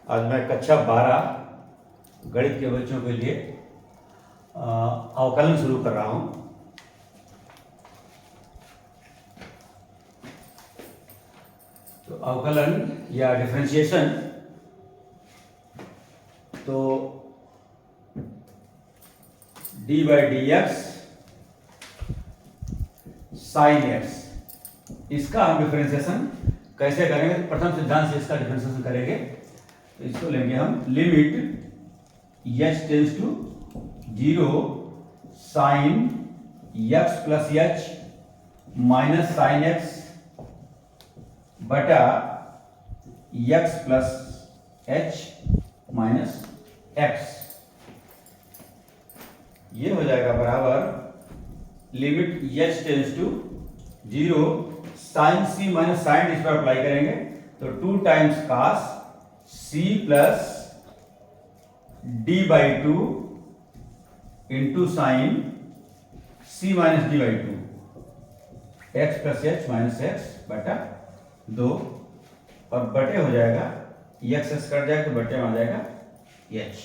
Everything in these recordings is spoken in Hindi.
आज मैं कक्षा 12 गणित के बच्चों के लिए अवकलन शुरू कर रहा हूं। तो अवकलन या डिफरेंशिएशन, तो d by d x sine x, इसका हम डिफरेंशिएशन कैसे करेंगे? प्रथम सिद्धांत से इसका डिफरेंशिएशन करेंगे। तो इसको लेंगे हम limit h tends to 0 sine x plus h minus sine x बटा x plus h minus x, ये हो जाएगा बराबर limit h tends to 0 sine C minus sine, इस पर अप्लाई करेंगे तो 2 times cos C plus D by 2 into sine C minus D by 2 x plus h minus x बटा 2, और बटे हो जाएगा एक्स एस कट जाएगा तो बटे में आ जाएगा h.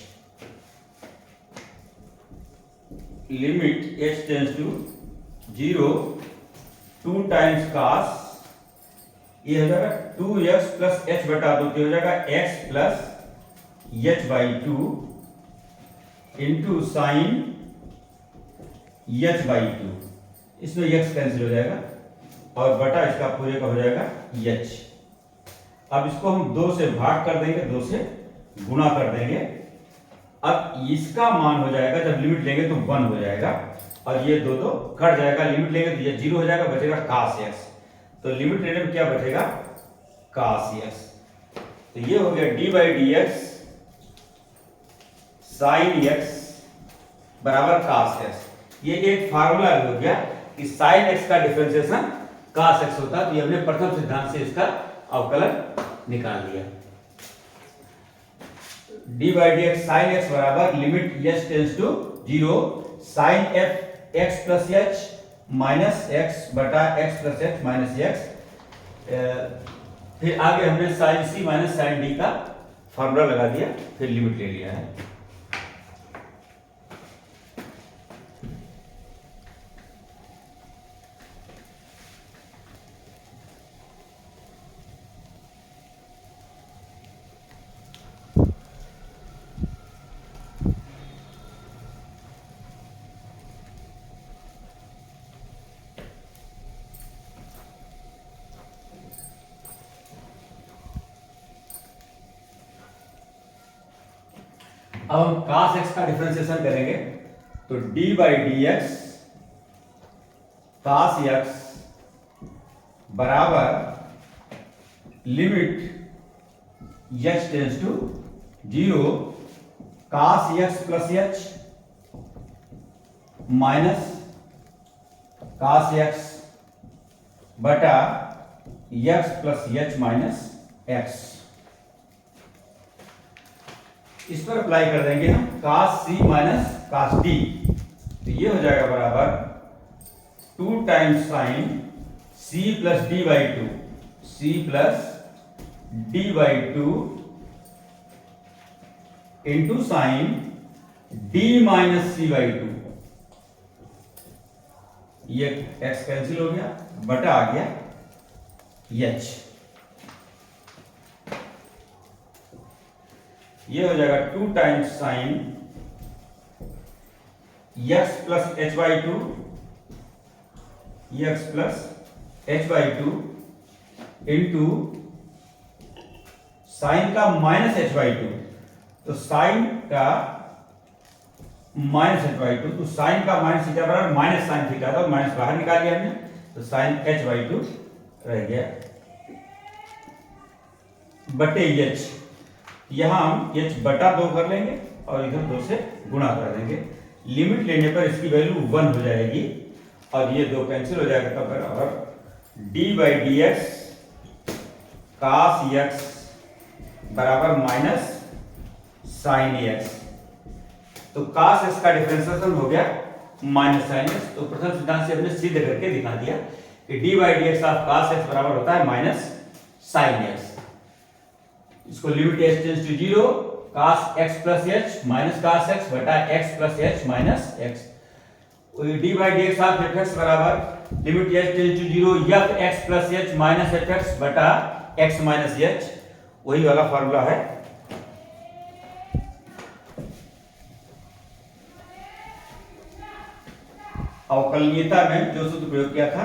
Limit h tends to 0 2 times cos, ये हो जाएगा 2x प्लस एच बटा 2, हो जाएगा x plus h by 2 into sine h by 2, इसमें x कैंसिल हो जाएगा और बटा इसका पूरे का हो जाएगा h। अब इसको हम 2 से भाग कर देंगे, 2 से गुणा कर देंगे। अब इसका मान हो जाएगा, जब लिमिट लेंगे तो 1 हो जाएगा और ये 2 तो कट जाएगा, लिमिट लेंगे तो ये 0 हो जाएगा, बचेगा कास x। तो लिमिट लेने में क्या बचेगा? कास x। तो ये हो गया d by d x sine x बराबर कास x। ये एक फार्मूला हो गया कि साइन x का डिफरेंशिएशन कास x होता है। तो ये हमने प्रथम सिद्धांत से इसका अवकलन निकाल दिया। D by d x sine x बराबर limit h tends to 0 sine f x plus h minus x बटा x plus x minus x. फिर आगे हमने साइन सी माइनस साइन डी का फॉर्मूला लगा दिया, फिर लिमिट ले लिया है। अब हम cos x का डिफरेंशिएशन करेंगे तो d by d x cos x बराबर limit h tends to 0 cos x plus h minus cos x बटा x plus h minus x। इस पर अप्लाई कर देंगे हम cos c minus cos d, तो ये हो जाएगा बराबर 2 times sine c plus d by 2, c plus d by 2 into sine d minus c by 2, ये x कैंसिल हो गया, बटा आ गया h। ये हो जाएगा 2 times sign x plus h by 2 x plus h by 2 into sign का माइनस एच बाई 2, तो साइन का माइनस एच बाई 2, तो साइन का माइनस थीटा बराबर माइनस साइन थीटा था, माइनस बाहर निकाल लिया हमने, तो साइन एच बाई 2 रह गया बटे एच। यहां हम h बटा 2 कर लेंगे और इधर 2 से गुणा कर देंगे। लिमिट लेने पर इसकी वैल्यू 1 हो जाएगी और ये 2 कैंसिल हो जाएगा, तब बराबर d by d x cos x बराबर माइनस साइन x। तो cos x का डिफरेंशिएशन हो गया माइनस साइन x। तो प्रथम सिद्धांत से हमने सिद्ध करके दिखा दिया कि d by d x of cos x बराबर होता है माइनस साइन x। इसको limit h tends to 0 cos x plus h minus cos x बटा x plus h minus x, d by d x of f x बराबर limit h tends to 0 f x plus h minus f x बटा x माइनस एच, वही वाला फॉर्मूला है। अवकलनीयता में जो सूत्र प्रयोग किया था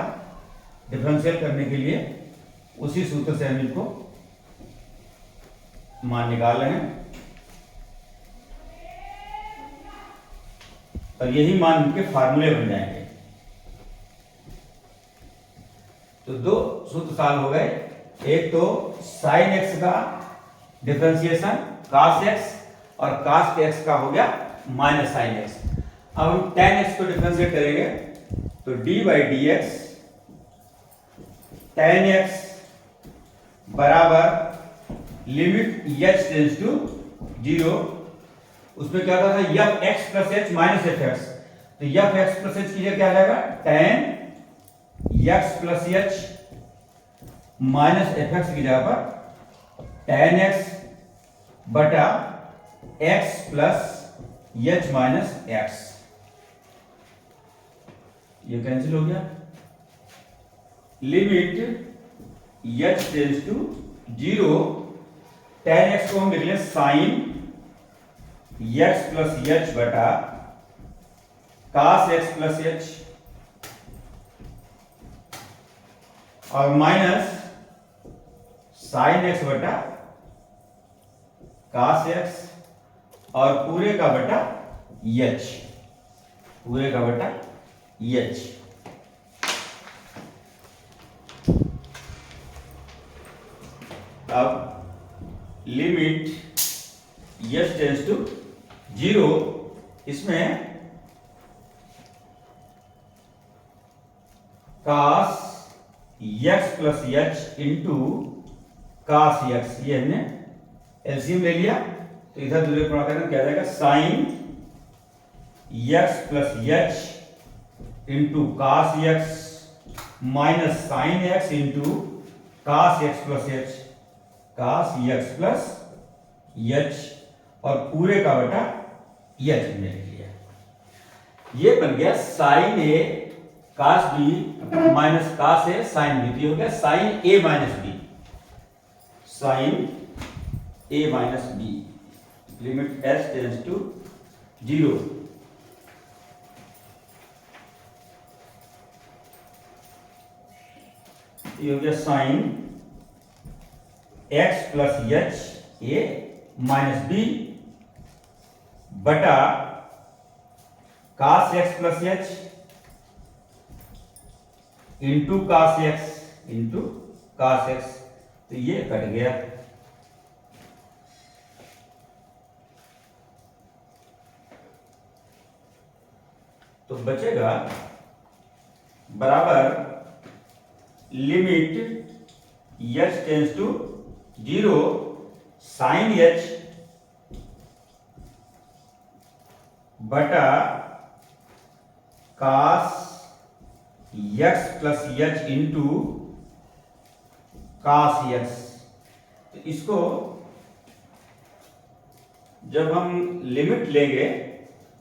डिफरेंशियल करने के लिए, उसी सूत्र से हम इनको मान निकाल रहे हैं और यही मान इनके फार्मूले बन जाएंगे। तो दो सूत्र सॉल्व हो गए, एक तो साइन एक्स का डिफरेंशिएशन cos x और cos x का हो गया माइनस साइन एक्स। अब हम tan x को डिफरेंशिएट करेंगे तो d by d x tan x बराबर लिमिट h टेंस टू 0, उसमें क्या होता था f x plus h minus f x, तो एफ एक्स प्लस एच की जगह क्या आ जाएगा tan x plus h minus f x की जगह पर tan x बटा x plus h minus x, ये कैंसिल हो गया। Limit h tends to 0 tan x को हम लिख लें साइन x प्लस एच बटा cos x प्लस एच और माइनस साइन x बटा cos x और पूरे का बटा h, पूरे का बटा h। अब लिमिट h टेंस टू 0, इसमें cos x plus h into cos x, ये हमने एलसीएम ले लिया, तो इधर दूसरे गुणा करना क्या जाएगा sine x plus h into cos x minus sine x into cos x plus h, cos x plus h और पूरे का बटा एच हमने लिख लिया। ये बन गया sine A cos b minus cos A sine B, हो गया sine A minus B, sine A minus B, limit h tends to 0। ये हो गया sine x plus h A minus B बटा cos x plus h into cos x into cos x, तो ये कट गया। तो बचेगा बराबर limit h tends to 0 sine h बटा cos x plus h into cos x। तो इसको जब हम लिमिट लेंगे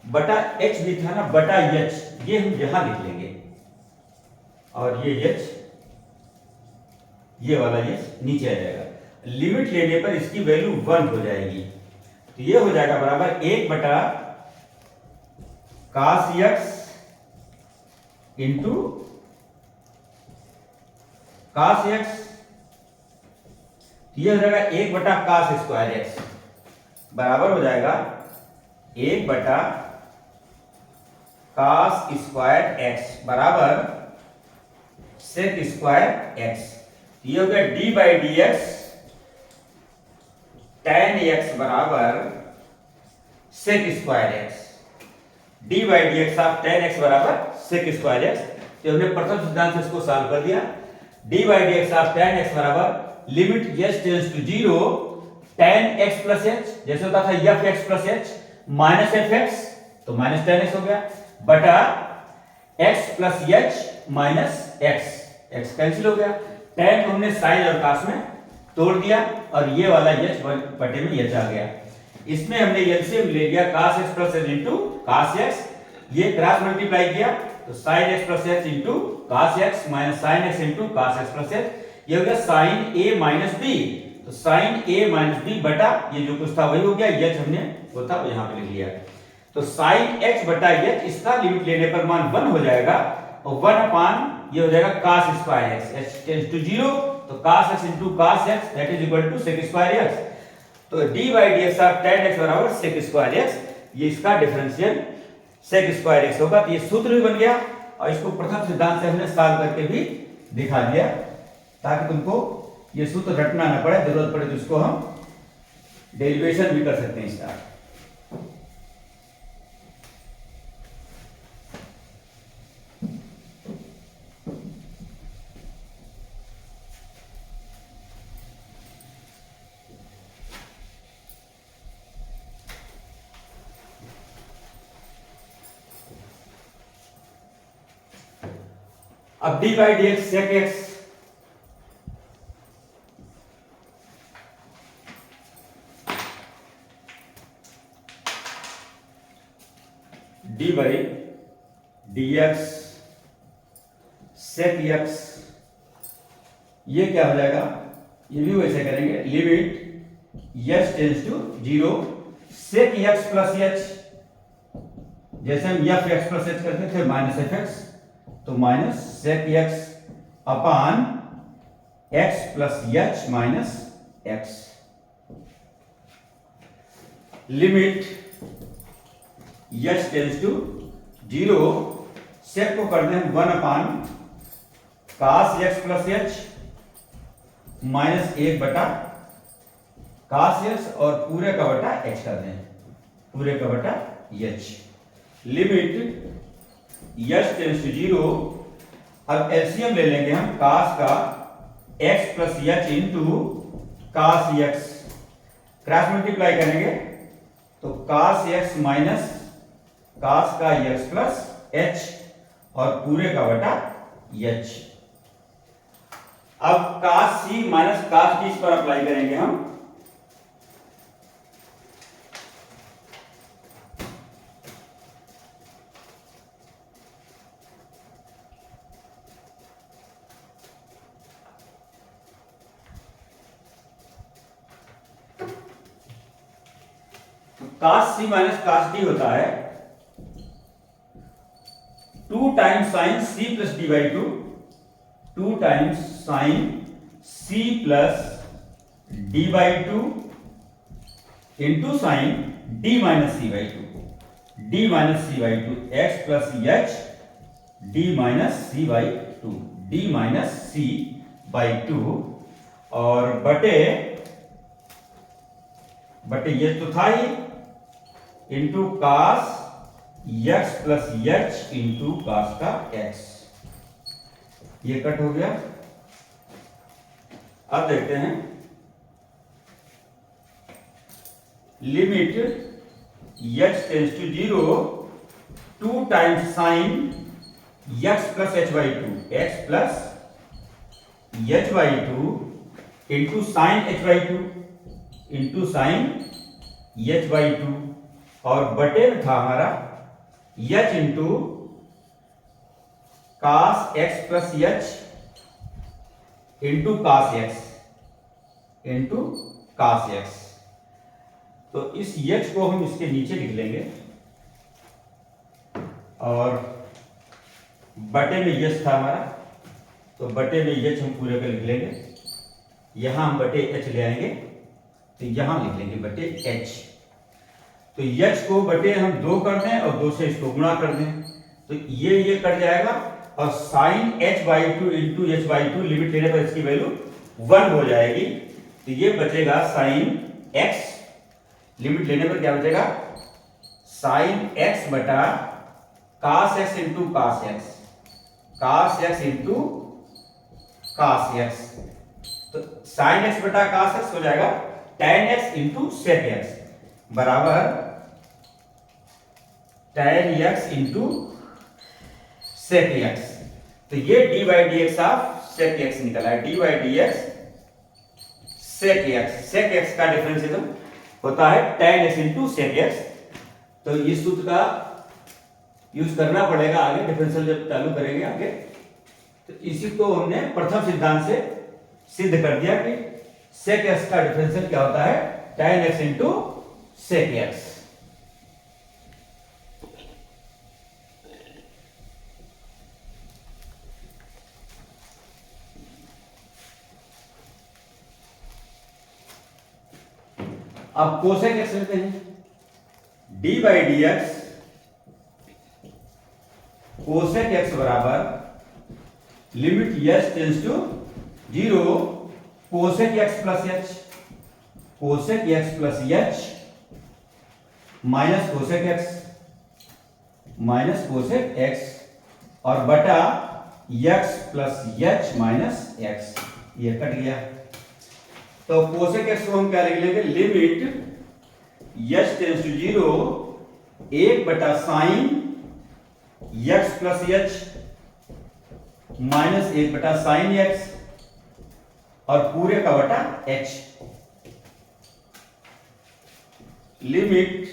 बटा h भी था ना, बटा h, ये हम यहां लिख लेंगे और ये h, ये वाला h नीचे आ जाएगा। लिमिट लेने पर इसकी वैल्यू 1 हो जाएगी, तो ये हो जाएगा बराबर 1 बटा cos x into cos x, ये हो जाएगा 1 बटा cos स्क्वायर x बराबर हो जाएगा 1 बटा cos स्क्वायर x बराबर sec स्क्वायर x। ये हो गया d by d x tan x बराबर sec square x, d by d x of tan x बराबर sec स्क्वायर x। तो हमने प्रथम सिद्धांत से इसको सॉल्व कर दिया। d by d x of tan x बराबर limit h tends to 0 tan x plus h, जैसे होता था f x plus h minus f x, तो माइनस tan x हो गया बटा x plus h minus x, x cancel हो गया। tan को हमने साइन और cos में, तोड़ दिया और ये वाला h बटे में h आ गया। इसमें हमने एलसीएम ले लिया cos x plus h into cos x, ये क्रॉस मल्टीप्लाई किया तो sin x plus h into cos x minus sin x into cos x plus h, ये हो गया sin a माइनस b, तो sin a माइनस b बटा ये जो कुछ था वही हो गया, h हमने वो था वो यहाँ पे लिख लिया। तो sin x बटा h इसका लिमिट लेने पर मान 1 हो जाएगा और 1 अपान ये हो जाएगा cos square x, h tends to 0 तो cos x into cos x that is equal to sec square x, तो d by dx of tan x बराबर sec स्क्वायर x, ये इसका डिफरेंशियल sec स्क्वायर x होगा। तो ये सूत्र भी बन गया और इसको प्रथम सिद्धांत से हमने सॉल्व करके भी दिखा दिया ताकि तुमको ये सूत्र रटना ना पड़े, जरूरत पड़े तो इसको हम डेरिवेशन भी कर सकते हैं इसका। अब d by d x sec x, d by d x sec x, ये क्या हो जाएगा, ये भी वैसे करेंगे limit h tends to 0 sec x plus h, जैसे हम एफ एक्स प्लस एच करते थे माइनस एफ एक्स, तो minus sec x upon x plus h minus x, limit h tends to 0, sec को कर दें 1 upon cos x plus h minus 1 बटा cos x और पूरे का बटा h कर दें, पूरे का बटा h, लिमिट h टेंड्स टू 0। अब एलसीएम ले लेंगे हम cos का x plus h into cos x, cross multiply करेंगे तो cos x माइनस cos का x प्लस h और पूरे का बटा h। अब cos c minus cos d इस पर अप्लाई करेंगे हम, cos c minus cos d होता है 2 times sine c plus d by 2, 2 times sine c plus d by 2 into sine d minus c by 2, d minus c by 2 x plus h d minus c by 2, d minus c by 2 और बटे ये तो था ही into cos x plus h into cos का x, ये कट हो गया। अब देखते हैं limit h tends to 0, 2 times sine x plus h by 2, x plus h by 2 into sign h by 2 into sign h by 2 और बटे में था हमारा h into cos x plus h into cos x into cos x, तो इस h को हम इसके नीचे लिख लेंगे और बटे में h था हमारा, तो बटे में h हम पूरे का लिख लेंगे, यहां हम बटे h ले आएंगे तो यहां लिख लेंगे बटे h, तो h को बटे हम 2 कर दें और 2 से इसको गुणा कर दें तो ये कट जाएगा और sine h by 2 into h by 2 limit लेने पर इसकी वैल्यू 1 हो जाएगी, तो ये बचेगा साइन x, लिमिट लेने पर क्या बचेगा साइन x बटा cos x into cos x, cos x into cos x, तो साइन x बटा cos x हो जाएगा tan x into sec x बराबर tan x into sec x, तो ये d by d x of sec x निकला है, d by d x sec x का डिफरेंशिएशन होता है tan x into sec x. तो इस सूत्र का यूज करना पड़ेगा आगे, डिफरेंशियल जब चालू करेंगे आगे। तो इसी को हमने प्रथम सिद्धांत से सिद्ध कर दिया कि सेक एक्स का डिफरेंशियल क्या होता है, tan x into sec x. अब कोसेक एक्स लेते हैं, d by d x cosec x बराबर limit h tends to 0 cosec x plus h, cosec x plus h minus cosec x और बटा x plus h minus x, ये कट गया। तो कोसेक एक्स को हम क्या लिख लेंगे, लिमिट एच टेंस टू 0 1 बटा sine x plus h minus 1 बटा साइन एक्स और पूरे का बटा h. Limit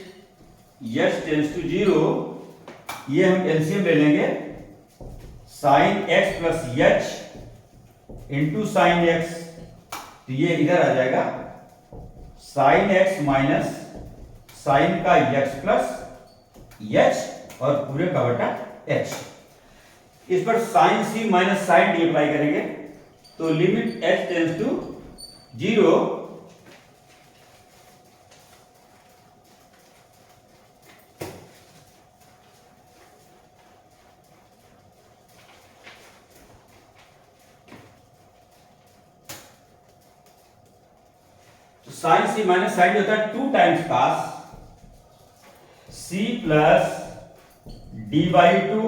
h tends to 0, ये हम एलसीएम ले लेंगे, sine x plus h into sine x, तो ये इधर आ जाएगा साइन एक्स माइनस साइन का एक्स प्लस एच और पूरे का बटा एच। इस पर साइन सी माइनस साइन डी अप्लाई करेंगे, तो limit h tends to 0 sine C minus sine होता है 2 times cos C plus D by 2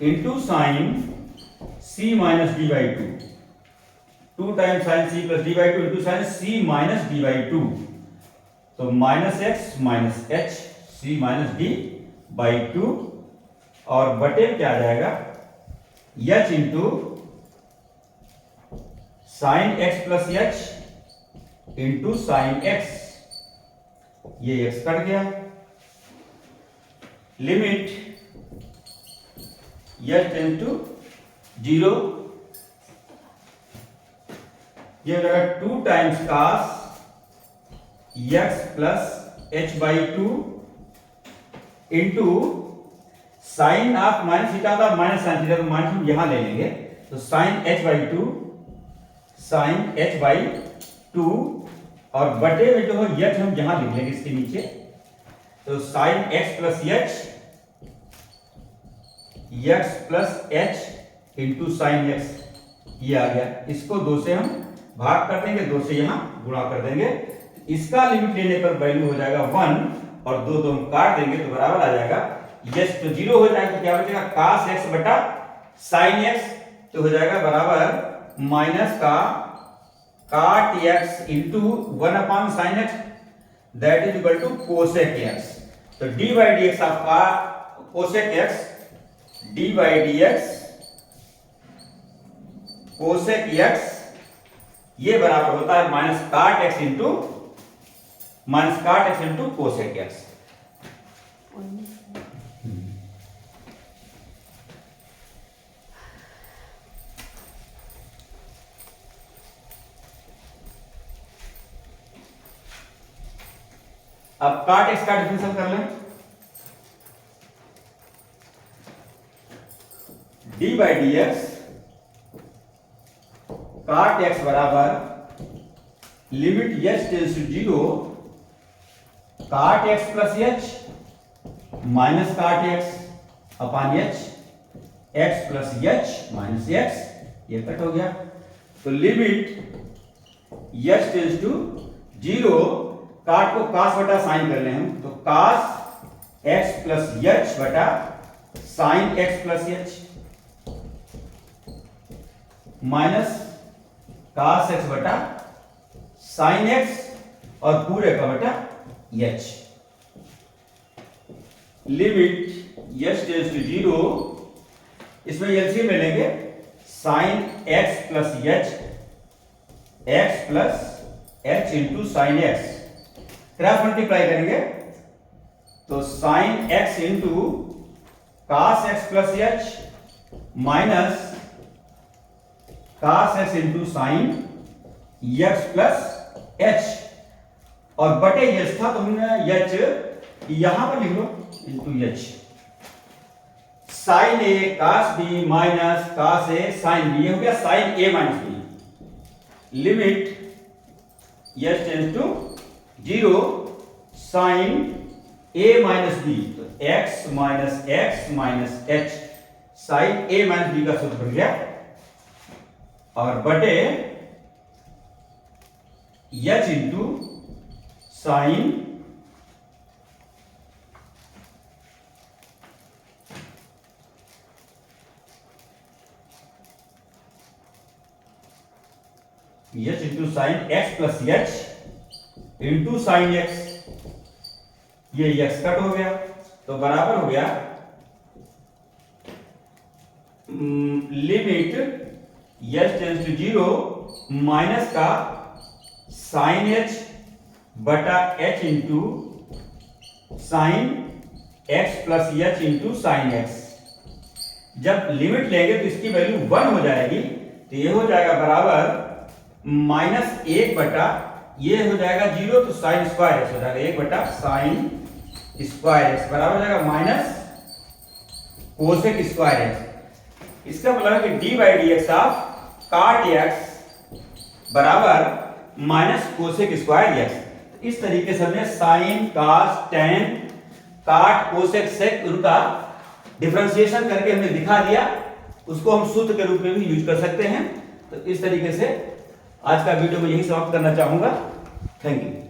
into sine C minus D by 2, 2 times sine C plus D by 2 into sine C minus D by 2, तो minus x minus h C minus D by 2 और बटे क्या आ जाएगा h into sine x plus h into sine x, ये एक्स कट गया। लिमिट एच टेंस टू 0, ये हो जाएगा 2 times cos x plus h by 2 into sine of minus theta का माइनस साइन थीटा, तो माइनस हम यहां ले लेंगे, तो sine h by 2 sine h by 2 और बटे में जो है एच हम यहां लिख लेंगे इसके नीचे, तो sine x plus h into sine x, ये आ गया। इसको 2 से हम भाग कर देंगे, 2 से यहां गुणा कर देंगे, इसका लिमिट लेने पर वैल्यू हो जाएगा 1 और 2 हम काट देंगे तो बराबर आ जाएगा एच, तो 0 हो जाएगा तो क्या बचेगा कास एक्स बटा साइन एक्स, तो हो जाएगा बराबर माइनस का cot x into 1 upon sine x, that is equal to cosec x. तो डी बाई डी एक्स आपका cosec x, d by d x cosec x, ये बराबर होता है माइनस काट एक्स इंटू कोसेक एक्स। अब काट एक्स का डिफरेंशियल कर लें, डी बाई डी एक्स काट एक्स बराबर लिमिट एच टेंस टू 0 काट एक्स प्लस एच माइनस काट x upon H, x plus h minus x, ये कट हो गया। तो लिमिट एच टेंस टू 0, काट को कास बटा साइन कर ले हम, तो कास एक्स प्लस एच बटा sine x plus h minus cos x बटा साइन एक्स और पूरे का बटा h. Limit h tends to 0, इसमें एलसीएम ले लेंगे, sine x plus h x plus h into sine x, cross multiply करेंगे तो sine x into cos x plus h minus cos x into sine x plus h, और बटे एच था तो हमने एच यहां पर लिख लो into h, sine A cos B minus cos A sine B, ये हो गया sine A minus B, limit h tends to 0 sine A minus B, तो x minus h sine A minus B का सूत्र बन गया, और बटे h into sine h into sine x plus h into sine x, ये एक्स कट हो गया तो बराबर हो गया limit h tends to 0 minus का साइन एच बटा H into sine x plus h into sine x. जब लिमिट लेंगे तो इसकी वैल्यू 1 हो जाएगी, तो ये हो जाएगा बराबर -1 बटा ये हो जाएगा 0, तो साइन स्क्वायर एक्स हो जाएगा 1 बटा साइन स्क्वायर एक्स बराबर हो जाएगा माइनस कोसेक स्क्वायर एक्स। इसका मतलब है कि D by d x of काट एक्स बराबर माइनस कोसेक स्क्वायर एक्स। इस तरीके से हमने साइन कॉस टेन काट कोसेक सेक उनका डिफरेंशिएशन करके हमने दिखा दिया, उसको हम सूत्र के रूप में भी यूज कर सकते हैं। तो इस तरीके से आज का वीडियो में यही समाप्त करना चाहूंगा। Thank you.